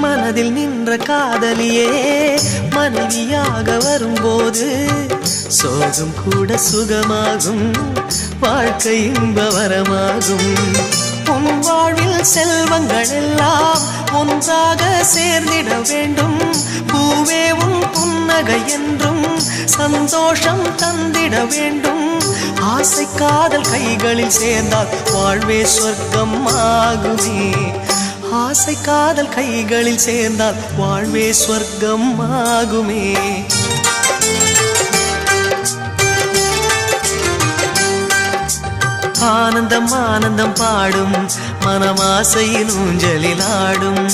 மனதில் நின்ற காதலியே மனைவியாக வரும்போது சோகம் கூட சுகமாகும், வாழ்க்கை இன்பவரமாகும். உன் வாழ்வில் செல்வங்கள் எல்லாம் ஒன்றாக சேர்ந்திட வேண்டும். பூவே உன் புன்னகை என்றும் சந்தோஷம் தந்திட வேண்டும். ஆசை காதல் கைகளில் சேர்ந்தால் வாழ்வே சொர்க்கம் ஆகுமே. ஆசை காதல் கைகளில் சேர்ந்தால் வாழ்வே சொர்க்கம் ஆகுமே. ஆனந்தம் ஆனந்தம் பாடும் மனமாசையின் ஊஞ்சலில் ஆடும்.